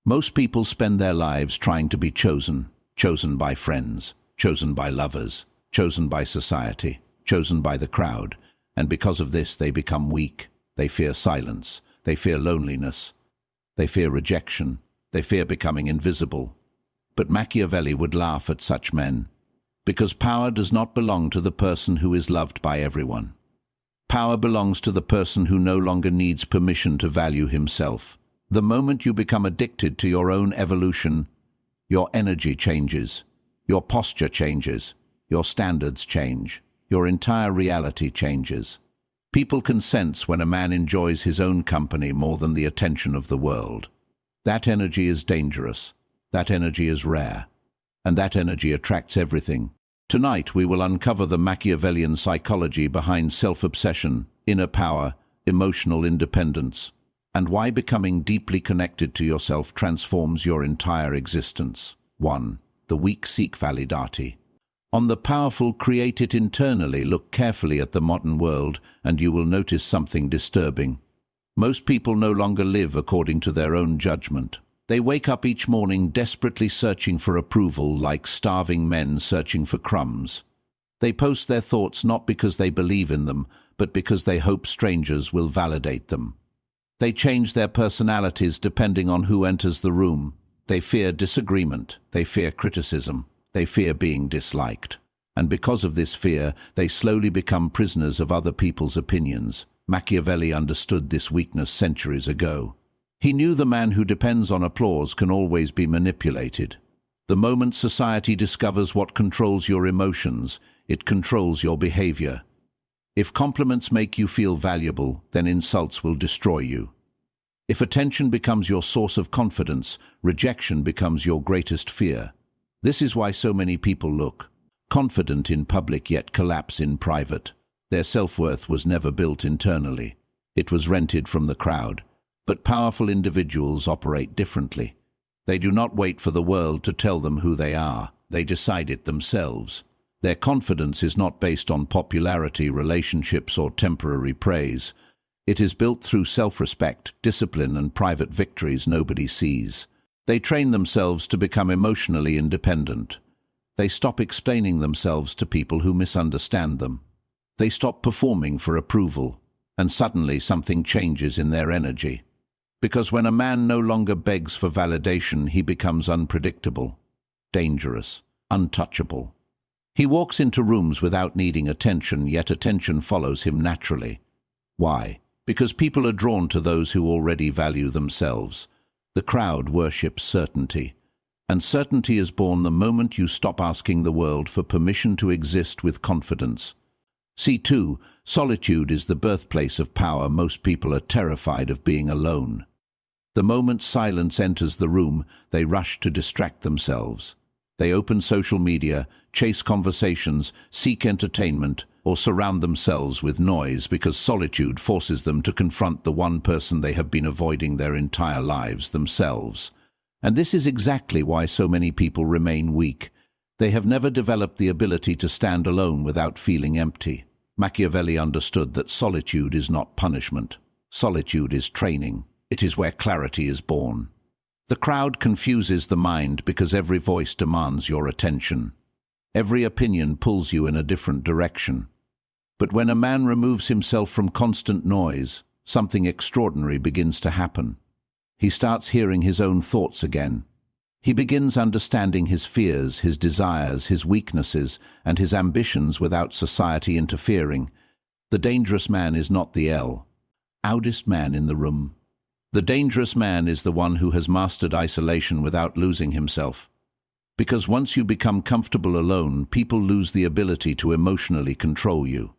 Most people spend their lives trying to be chosen, chosen by friends, chosen by lovers, chosen by society, chosen by the crowd, and because of this they become weak. They fear silence, they fear loneliness, they fear rejection, they fear becoming invisible. But Machiavelli would laugh at such men, because power does not belong to the person who is loved by everyone. Power belongs to the person who no longer needs permission to value himself. The moment you become addicted to your own evolution, your energy changes, your posture changes, your standards change, your entire reality changes. People can sense when a man enjoys his own company more than the attention of the world. That energy is dangerous, that energy is rare, and that energy attracts everything. Tonight we will uncover the Machiavellian psychology behind self-obsession, inner power, emotional independence, and why becoming deeply connected to yourself transforms your entire existence. 1. The weak seek validity. On the powerful create it internally. Look carefully at the modern world and you will notice something disturbing. Most people no longer live according to their own judgment. They wake up each morning desperately searching for approval, like starving men searching for crumbs. They post their thoughts not because they believe in them, but because they hope strangers will validate them. They change their personalities depending on who enters the room. They fear disagreement, they fear criticism, they fear being disliked. And because of this fear, they slowly become prisoners of other people's opinions. Machiavelli understood this weakness centuries ago. He knew the man who depends on applause can always be manipulated. The moment society discovers what controls your emotions, it controls your behavior. If compliments make you feel valuable, then insults will destroy you. If attention becomes your source of confidence, rejection becomes your greatest fear. This is why so many people look confident in public yet collapse in private. Their self-worth was never built internally. It was rented from the crowd. But powerful individuals operate differently. They do not wait for the world to tell them who they are. They decide it themselves. Their confidence is not based on popularity, relationships, or temporary praise. It is built through self-respect, discipline, and private victories nobody sees. They train themselves to become emotionally independent. They stop explaining themselves to people who misunderstand them. They stop performing for approval, and suddenly something changes in their energy. Because when a man no longer begs for validation, he becomes unpredictable, dangerous, untouchable. He walks into rooms without needing attention, yet attention follows him naturally. Why? Because people are drawn to those who already value themselves. The crowd worships certainty, and certainty is born the moment you stop asking the world for permission to exist with confidence. C2. Solitude is the birthplace of power. Most people are terrified of being alone. The moment silence enters the room, they rush to distract themselves. They open social media, chase conversations, seek entertainment, or surround themselves with noise because solitude forces them to confront the one person they have been avoiding their entire lives, themselves. And this is exactly why so many people remain weak. They have never developed the ability to stand alone without feeling empty. Machiavelli understood that solitude is not punishment. Solitude is training. It is where clarity is born. The crowd confuses the mind because every voice demands your attention. Every opinion pulls you in a different direction. But when a man removes himself from constant noise, something extraordinary begins to happen. He starts hearing his own thoughts again. He begins understanding his fears, his desires, his weaknesses, and his ambitions without society interfering. The dangerous man is not the loudest man in the room. The dangerous man is the one who has mastered isolation without losing himself. Because once you become comfortable alone, people lose the ability to emotionally control you.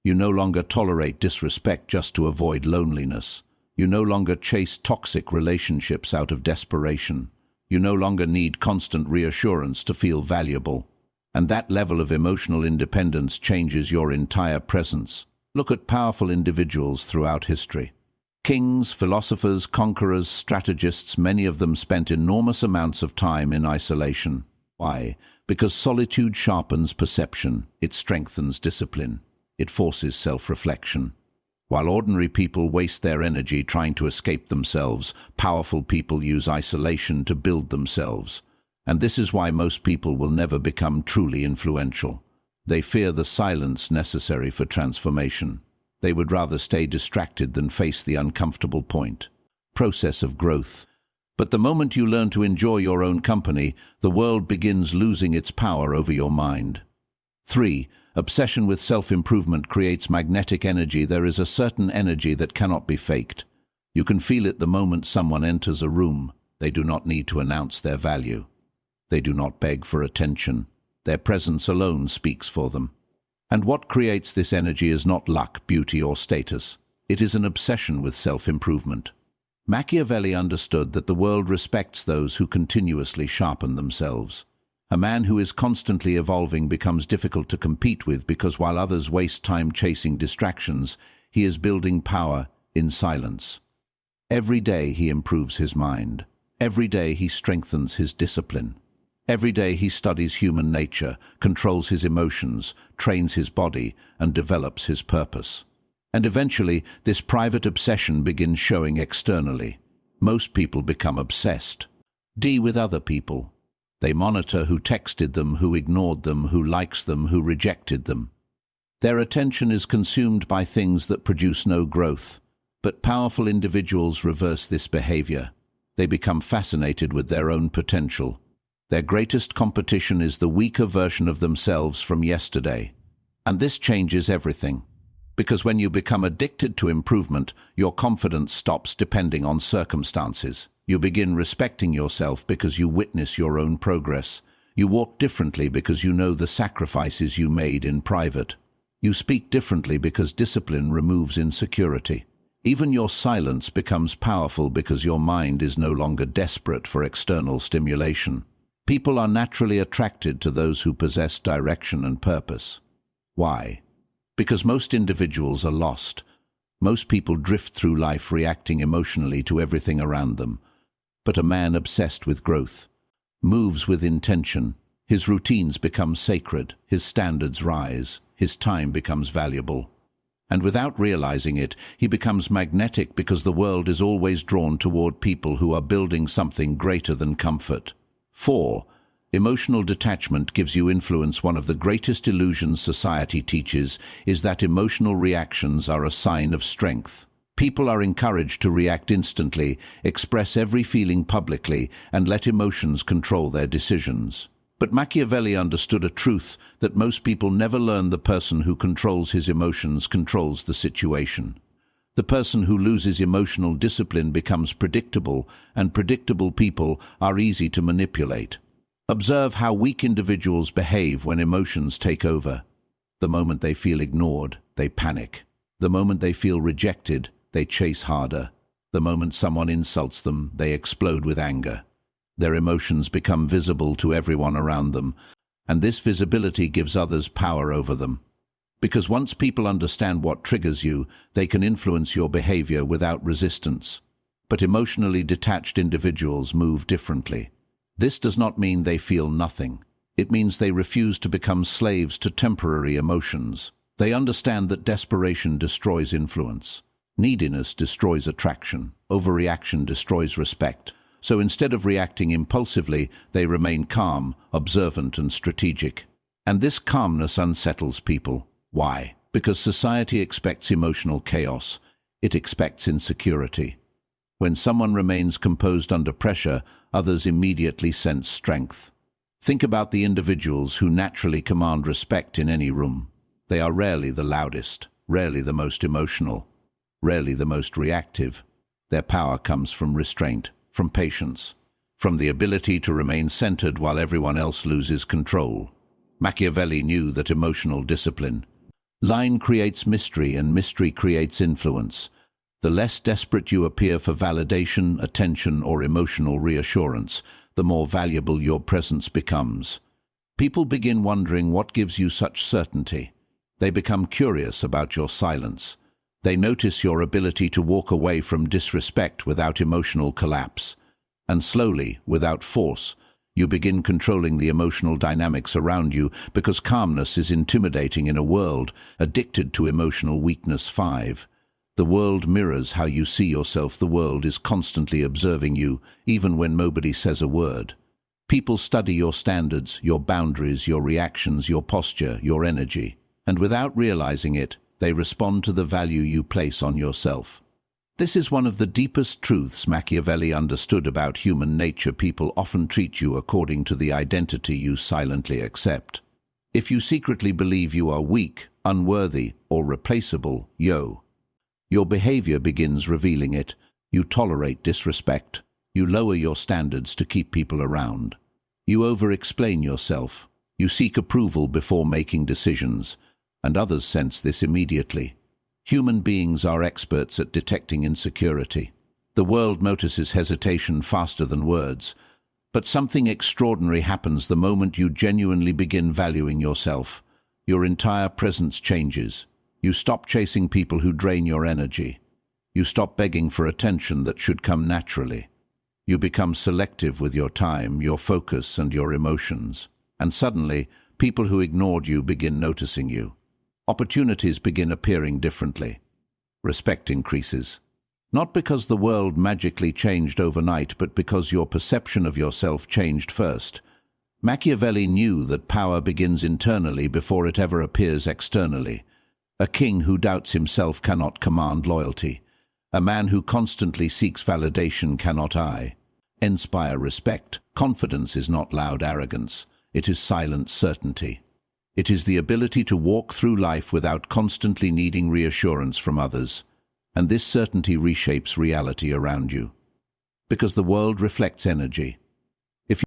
You no longer tolerate disrespect just to avoid loneliness. You no longer chase toxic relationships out of desperation. You no longer need constant reassurance to feel valuable. And that level of emotional independence changes your entire presence. Look at powerful individuals throughout history. Kings, philosophers, conquerors, strategists, many of them spent enormous amounts of time in isolation. Why? Because solitude sharpens perception, it strengthens discipline, it forces self-reflection. While ordinary people waste their energy trying to escape themselves, powerful people use isolation to build themselves. And this is why most people will never become truly influential. They fear the silence necessary for transformation. They would rather stay distracted than face the uncomfortable process of growth. But the moment you learn to enjoy your own company, the world begins losing its power over your mind. 3. Obsession with self-improvement creates magnetic energy. There is a certain energy that cannot be faked. You can feel it the moment someone enters a room. They do not need to announce their value. They do not beg for attention. Their presence alone speaks for them. And what creates this energy is not luck, beauty, or status. It is an obsession with self-improvement. Machiavelli understood that the world respects those who continuously sharpen themselves. A man who is constantly evolving becomes difficult to compete with because while others waste time chasing distractions, he is building power in silence. Every day he improves his mind. Every day he strengthens his discipline. Every day he studies human nature, controls his emotions, trains his body, and develops his purpose. And eventually, this private obsession begins showing externally. Most people become obsessed. With other people. They monitor who texted them, who ignored them, who likes them, who rejected them. Their attention is consumed by things that produce no growth. But powerful individuals reverse this behavior. They become fascinated with their own potential. Their greatest competition is the weaker version of themselves from yesterday. And this changes everything. Because when you become addicted to improvement, your confidence stops depending on circumstances. You begin respecting yourself because you witness your own progress. You walk differently because you know the sacrifices you made in private. You speak differently because discipline removes insecurity. Even your silence becomes powerful because your mind is no longer desperate for external stimulation. People are naturally attracted to those who possess direction and purpose. Why? Because most individuals are lost. Most people drift through life reacting emotionally to everything around them. But a man obsessed with growth moves with intention. His routines become sacred, his standards rise, his time becomes valuable. And without realizing it, he becomes magnetic because the world is always drawn toward people who are building something greater than comfort. 4. Emotional detachment gives you influence. One of the greatest illusions society teaches is that emotional reactions are a sign of strength. People are encouraged to react instantly, express every feeling publicly, and let emotions control their decisions. But Machiavelli understood a truth that most people never learn. The person who controls his emotions controls the situation. The person who loses emotional discipline becomes predictable, and predictable people are easy to manipulate. Observe how weak individuals behave when emotions take over. The moment they feel ignored, they panic. The moment they feel rejected, they chase harder. The moment someone insults them, they explode with anger. Their emotions become visible to everyone around them, and this visibility gives others power over them. Because once people understand what triggers you, they can influence your behavior without resistance. But emotionally detached individuals move differently. This does not mean they feel nothing. It means they refuse to become slaves to temporary emotions. They understand that desperation destroys influence. Neediness destroys attraction. Overreaction destroys respect. So instead of reacting impulsively, they remain calm, observant, and strategic. And this calmness unsettles people. Why? Because society expects emotional chaos. It expects insecurity. When someone remains composed under pressure, others immediately sense strength. Think about the individuals who naturally command respect in any room. They are rarely the loudest, rarely the most emotional, rarely the most reactive. Their power comes from restraint, from patience, from the ability to remain centered while everyone else loses control. Machiavelli knew that emotional discipline line creates mystery, and mystery creates influence. The less desperate you appear for validation, attention, or emotional reassurance, the more valuable your presence becomes. People begin wondering what gives you such certainty. They become curious about your silence. They notice your ability to walk away from disrespect without emotional collapse. And slowly, without force, you begin controlling the emotional dynamics around you because calmness is intimidating in a world addicted to emotional weakness. 5. The world mirrors how you see yourself. The world is constantly observing you, even when nobody says a word. People study your standards, your boundaries, your reactions, your posture, your energy. And without realizing it, they respond to the value you place on yourself. This is one of the deepest truths Machiavelli understood about human nature. People often treat you according to the identity you silently accept. If you secretly believe you are weak, unworthy, or replaceable, your behavior begins revealing it. You tolerate disrespect. You lower your standards to keep people around. You over-explain yourself. You seek approval before making decisions, and others sense this immediately. Human beings are experts at detecting insecurity. The world notices hesitation faster than words, but something extraordinary happens the moment you genuinely begin valuing yourself. Your entire presence changes. You stop chasing people who drain your energy. You stop begging for attention that should come naturally. You become selective with your time, your focus, and your emotions. And suddenly, people who ignored you begin noticing you. Opportunities begin appearing differently. Respect increases. Not because the world magically changed overnight, but because your perception of yourself changed first. Machiavelli knew that power begins internally before it ever appears externally. A king who doubts himself cannot command loyalty. A man who constantly seeks validation cannot inspire respect. Confidence is not loud arrogance. It is silent certainty. It is the ability to walk through life without constantly needing reassurance from others. And this certainty reshapes reality around you. Because the world reflects energy.